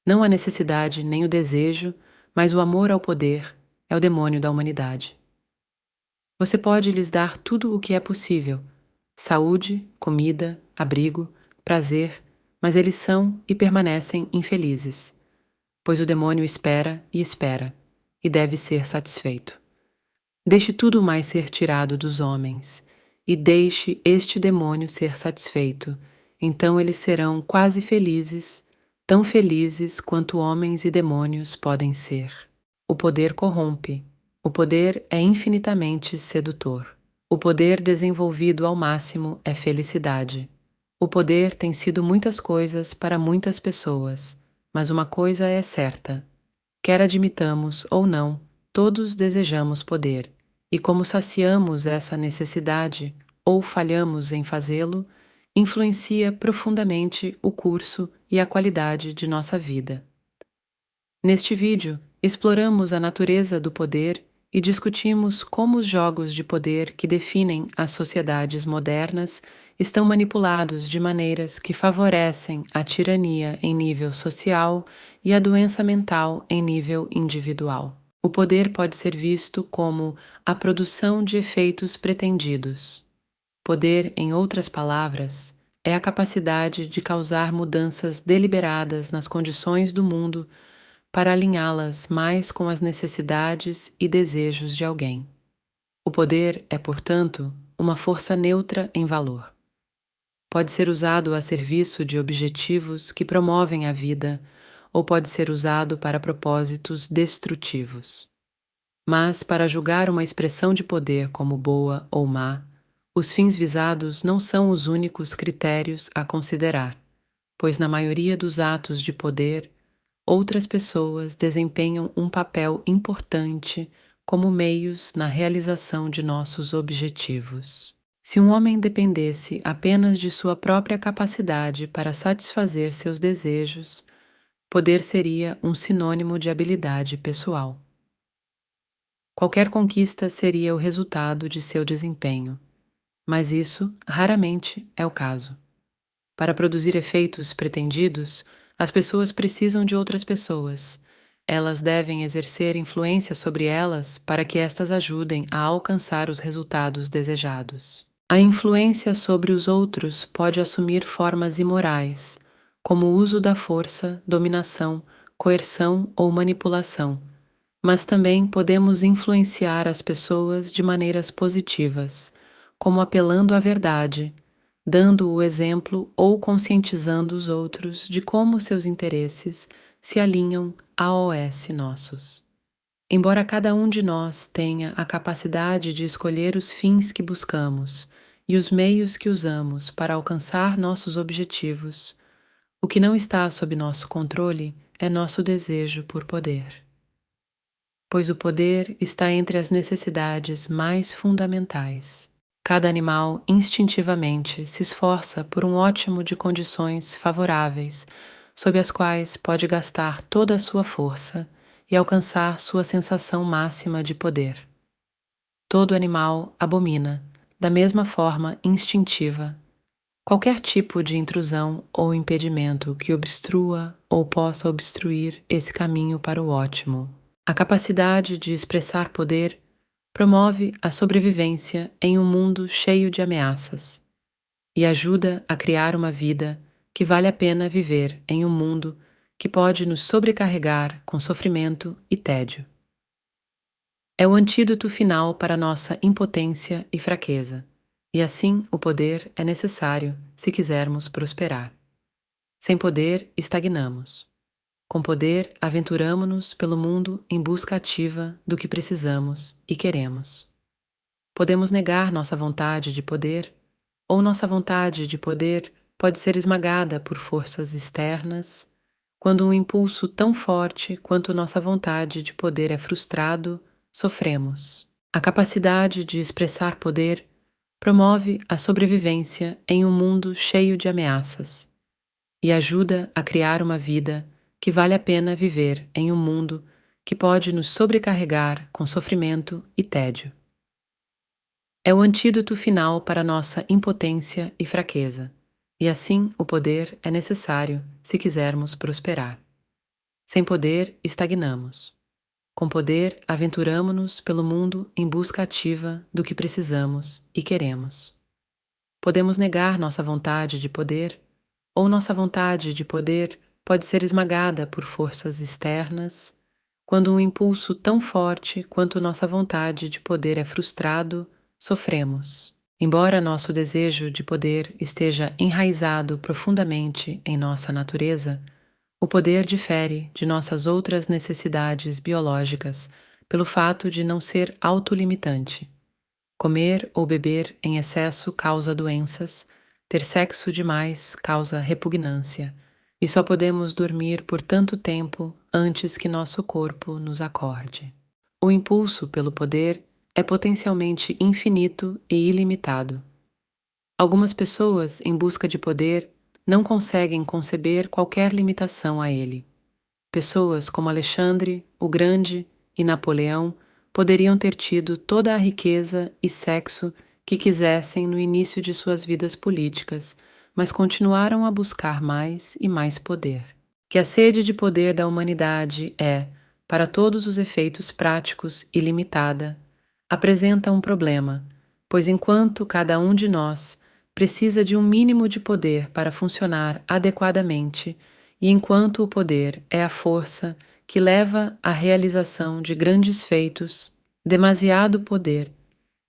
Não a necessidade nem o desejo, mas o amor ao poder é o demônio da humanidade. Você pode lhes dar tudo o que é possível: saúde, comida, abrigo, prazer, mas eles são e permanecem infelizes, pois o demônio espera, e deve ser satisfeito. Deixe tudo mais ser tirado dos homens, e deixe este demônio ser satisfeito, então eles serão quase felizes, tão felizes quanto homens e demônios podem ser. O poder corrompe. O poder é infinitamente sedutor. O poder desenvolvido ao máximo é felicidade. O poder tem sido muitas coisas para muitas pessoas, mas uma coisa é certa: quer admitamos ou não, todos desejamos poder, e como saciamos essa necessidade ou falhamos em fazê-lo, influencia profundamente o curso e a qualidade de nossa vida. Neste vídeo, exploramos a natureza do poder e discutimos como os jogos de poder que definem as sociedades modernas estão manipulados de maneiras que favorecem a tirania em nível social e a doença mental em nível individual. O poder pode ser visto como a produção de efeitos pretendidos. Poder, em outras palavras, é a capacidade de causar mudanças deliberadas nas condições do mundo para alinhá-las mais com as necessidades e desejos de alguém. O poder é, portanto, uma força neutra em valor. Pode ser usado a serviço de objetivos que promovem a vida ou pode ser usado para propósitos destrutivos. Mas, para julgar uma expressão de poder como boa ou má, os fins visados não são os únicos critérios a considerar, pois na maioria dos atos de poder, outras pessoas desempenham um papel importante como meios na realização de nossos objetivos. Se um homem dependesse apenas de sua própria capacidade para satisfazer seus desejos, poder seria um sinônimo de habilidade pessoal. Qualquer conquista seria o resultado de seu desempenho, mas isso raramente é o caso. Para produzir efeitos pretendidos, as pessoas precisam de outras pessoas. Elas devem exercer influência sobre elas para que estas ajudem a alcançar os resultados desejados. A influência sobre os outros pode assumir formas imorais, como o uso da força, dominação, coerção ou manipulação, mas também podemos influenciar as pessoas de maneiras positivas, como apelando à verdade, dando o exemplo ou conscientizando os outros de como seus interesses se alinham aos nossos. Embora cada um de nós tenha a capacidade de escolher os fins que buscamos e os meios que usamos para alcançar nossos objetivos, o que não está sob nosso controle é nosso desejo por poder. Pois o poder está entre as necessidades mais fundamentais. Cada animal instintivamente se esforça por um ótimo de condições favoráveis, sob as quais pode gastar toda a sua força e alcançar sua sensação máxima de poder. Todo animal abomina, da mesma forma instintiva, qualquer tipo de intrusão ou impedimento que obstrua ou possa obstruir esse caminho para o ótimo. A capacidade de expressar poder promove a sobrevivência em um mundo cheio de ameaças e ajuda a criar uma vida que vale a pena viver em um mundo que pode nos sobrecarregar com sofrimento e tédio. É o antídoto final para nossa impotência e fraqueza, e assim o poder é necessário se quisermos prosperar. Sem poder, estagnamos. Com poder, aventuramo-nos pelo mundo em busca ativa do que precisamos e queremos. Podemos negar nossa vontade de poder, ou nossa vontade de poder pode ser esmagada por forças externas, quando um impulso tão forte quanto nossa vontade de poder é frustrado, sofremos. A capacidade de expressar poder promove a sobrevivência em um mundo cheio de ameaças e ajuda a criar uma vida que vale a pena viver em um mundo que pode nos sobrecarregar com sofrimento e tédio. É o antídoto final para nossa impotência e fraqueza, e assim o poder é necessário se quisermos prosperar. Sem poder, estagnamos. Com poder, aventuramo-nos pelo mundo em busca ativa do que precisamos e queremos. Podemos negar nossa vontade de poder, ou nossa vontade de poder pode ser esmagada por forças externas, quando um impulso tão forte quanto nossa vontade de poder é frustrado, sofremos. Embora nosso desejo de poder esteja enraizado profundamente em nossa natureza, o poder difere de nossas outras necessidades biológicas pelo fato de não ser autolimitante. Comer ou beber em excesso causa doenças, ter sexo demais causa repugnância, e só podemos dormir por tanto tempo antes que nosso corpo nos acorde. O impulso pelo poder é potencialmente infinito e ilimitado. Algumas pessoas, em busca de poder, não conseguem conceber qualquer limitação a ele. Pessoas como Alexandre, o Grande e Napoleão poderiam ter tido toda a riqueza e sexo que quisessem no início de suas vidas políticas, mas continuaram a buscar mais e mais poder. Que a sede de poder da humanidade é, para todos os efeitos práticos, ilimitada, apresenta um problema, pois enquanto cada um de nós precisa de um mínimo de poder para funcionar adequadamente, e enquanto o poder é a força que leva à realização de grandes feitos, demasiado poder,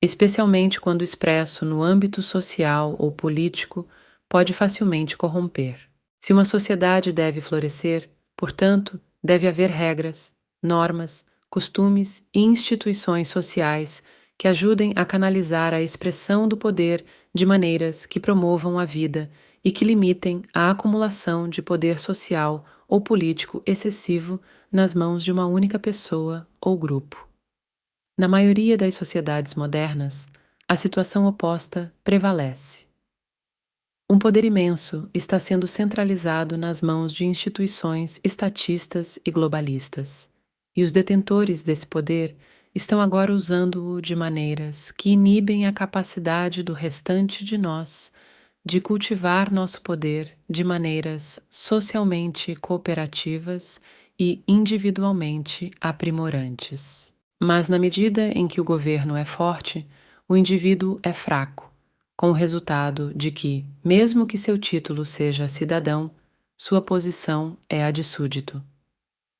especialmente quando expresso no âmbito social ou político, pode facilmente corromper. Se uma sociedade deve florescer, portanto, deve haver regras, normas, costumes e instituições sociais que ajudem a canalizar a expressão do poder de maneiras que promovam a vida e que limitem a acumulação de poder social ou político excessivo nas mãos de uma única pessoa ou grupo. Na maioria das sociedades modernas, a situação oposta prevalece. Um poder imenso está sendo centralizado nas mãos de instituições estatistas e globalistas, e os detentores desse poder estão agora usando-o de maneiras que inibem a capacidade do restante de nós de cultivar nosso poder de maneiras socialmente cooperativas e individualmente aprimorantes. Mas na medida em que o governo é forte, o indivíduo é fraco, com o resultado de que, mesmo que seu título seja cidadão, sua posição é a de súdito.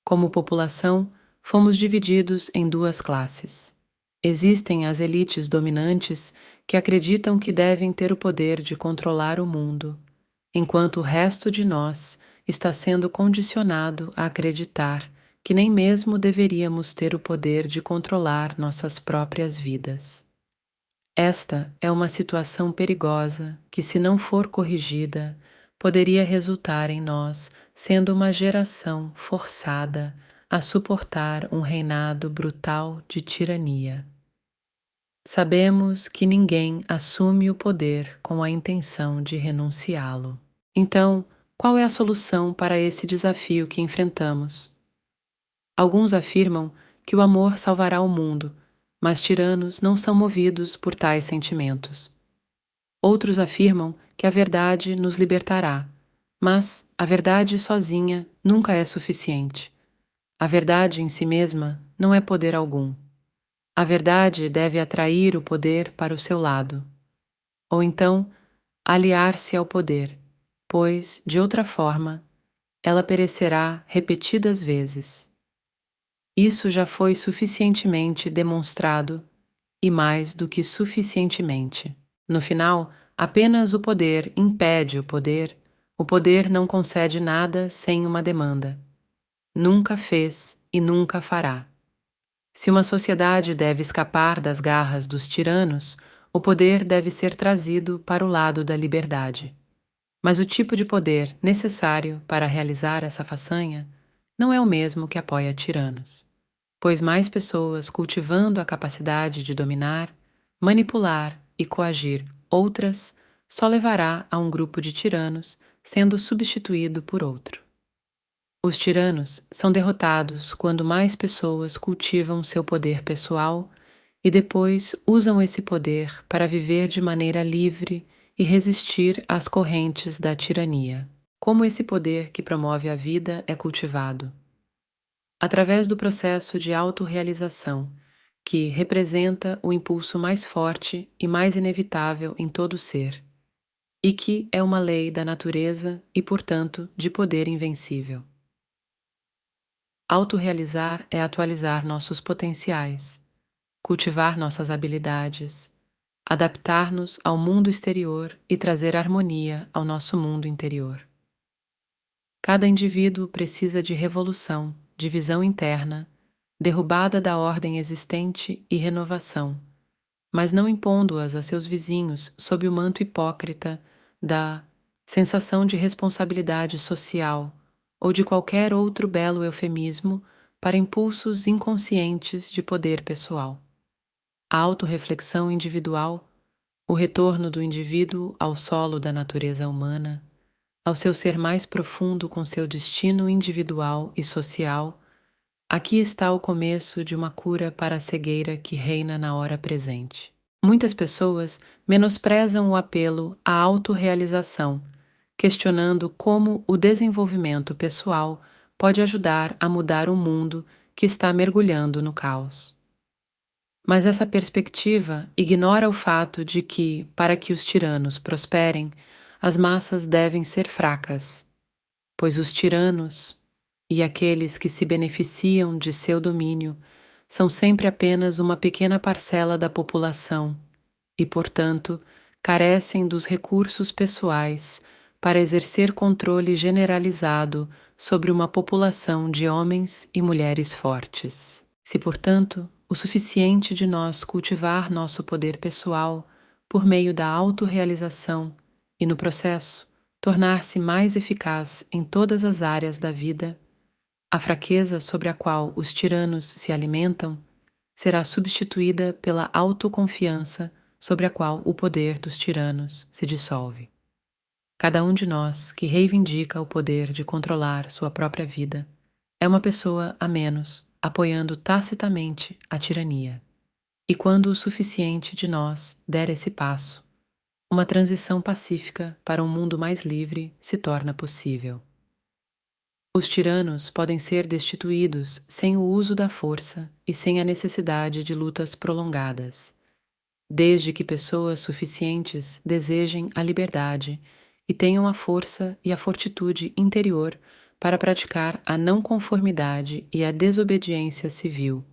Como população, fomos divididos em duas classes. Existem as elites dominantes que acreditam que devem ter o poder de controlar o mundo, enquanto o resto de nós está sendo condicionado a acreditar que nem mesmo deveríamos ter o poder de controlar nossas próprias vidas. Esta é uma situação perigosa que, se não for corrigida, poderia resultar em nós sendo uma geração forçada a suportar um reinado brutal de tirania. Sabemos que ninguém assume o poder com a intenção de renunciá-lo. Então, qual é a solução para esse desafio que enfrentamos? Alguns afirmam que o amor salvará o mundo, mas tiranos não são movidos por tais sentimentos. Outros afirmam que a verdade nos libertará, mas a verdade sozinha nunca é suficiente. A verdade em si mesma não é poder algum. A verdade deve atrair o poder para o seu lado, ou então aliar-se ao poder, pois, de outra forma, ela perecerá repetidas vezes. Isso já foi suficientemente demonstrado e mais do que suficientemente. No final, apenas o poder impede o poder não concede nada sem uma demanda. Nunca fez e nunca fará. Se uma sociedade deve escapar das garras dos tiranos, o poder deve ser trazido para o lado da liberdade. Mas o tipo de poder necessário para realizar essa façanha não é o mesmo que apoia tiranos, pois mais pessoas cultivando a capacidade de dominar, manipular e coagir outras só levará a um grupo de tiranos sendo substituído por outro. Os tiranos são derrotados quando mais pessoas cultivam seu poder pessoal e depois usam esse poder para viver de maneira livre e resistir às correntes da tirania. Como esse poder que promove a vida é cultivado? através do processo de autorrealização, que representa o impulso mais forte e mais inevitável em todo ser, e que é uma lei da natureza e, portanto, de poder invencível. Autorrealizar é atualizar nossos potenciais, cultivar nossas habilidades, adaptar-nos ao mundo exterior e trazer harmonia ao nosso mundo interior. Cada indivíduo precisa de revolução, de visão interna, derrubada da ordem existente e renovação, mas não impondo-as a seus vizinhos sob o manto hipócrita da sensação de responsabilidade social ou de qualquer outro belo eufemismo para impulsos inconscientes de poder pessoal. A autorreflexão individual, o retorno do indivíduo ao solo da natureza humana, ao seu ser mais profundo com seu destino individual e social, aqui está o começo de uma cura para a cegueira que reina na hora presente. Muitas pessoas menosprezam o apelo à autorrealização, questionando como o desenvolvimento pessoal pode ajudar a mudar o mundo que está mergulhando no caos. Mas essa perspectiva ignora o fato de que, para que os tiranos prosperem, as massas devem ser fracas, pois os tiranos e aqueles que se beneficiam de seu domínio são sempre apenas uma pequena parcela da população e, portanto, carecem dos recursos pessoais para exercer controle generalizado sobre uma população de homens e mulheres fortes. Se, portanto, o suficiente de nós cultivar nosso poder pessoal por meio da autorrealização e, no processo, tornar-se mais eficaz em todas as áreas da vida, a fraqueza sobre a qual os tiranos se alimentam será substituída pela autoconfiança sobre a qual o poder dos tiranos se dissolve. Cada um de nós que reivindica o poder de controlar sua própria vida é uma pessoa a menos, apoiando tacitamente a tirania. E quando o suficiente de nós der esse passo, uma transição pacífica para um mundo mais livre se torna possível. Os tiranos podem ser destituídos sem o uso da força e sem a necessidade de lutas prolongadas, desde que pessoas suficientes desejem a liberdade e tenham a força e a fortitude interior para praticar a não conformidade e a desobediência civil,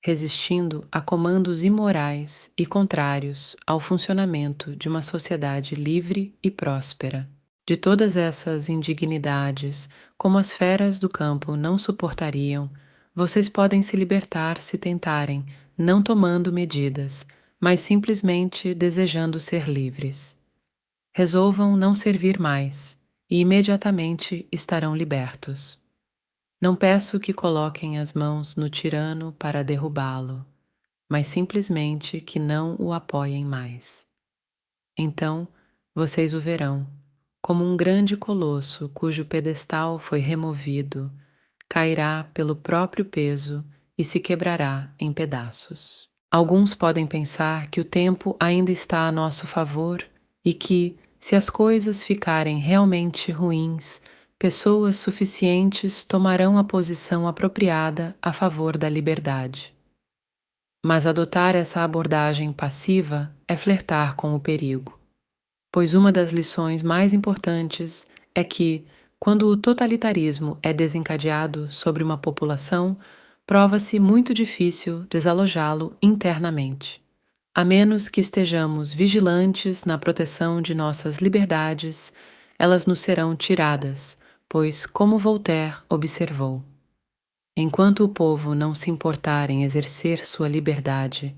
resistindo a comandos imorais e contrários ao funcionamento de uma sociedade livre e próspera. De todas essas indignidades, como as feras do campo não suportariam, vocês podem se libertar se tentarem, não tomando medidas, mas simplesmente desejando ser livres. Resolvam não servir mais, e imediatamente estarão libertos. Não peço que coloquem as mãos no tirano para derrubá-lo, mas simplesmente que não o apoiem mais. Então, vocês o verão, como um grande colosso cujo pedestal foi removido, cairá pelo próprio peso e se quebrará em pedaços. Alguns podem pensar que o tempo ainda está a nosso favor e que, se as coisas ficarem realmente ruins, pessoas suficientes tomarão a posição apropriada a favor da liberdade. Mas adotar essa abordagem passiva é flertar com o perigo, pois uma das lições mais importantes é que, quando o totalitarismo é desencadeado sobre uma população, prova-se muito difícil desalojá-lo internamente, a menos que estejamos vigilantes na proteção de nossas liberdades, elas nos serão tiradas, pois, como Voltaire observou, enquanto o povo não se importar em exercer sua liberdade,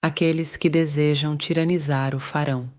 aqueles que desejam tiranizar o farão.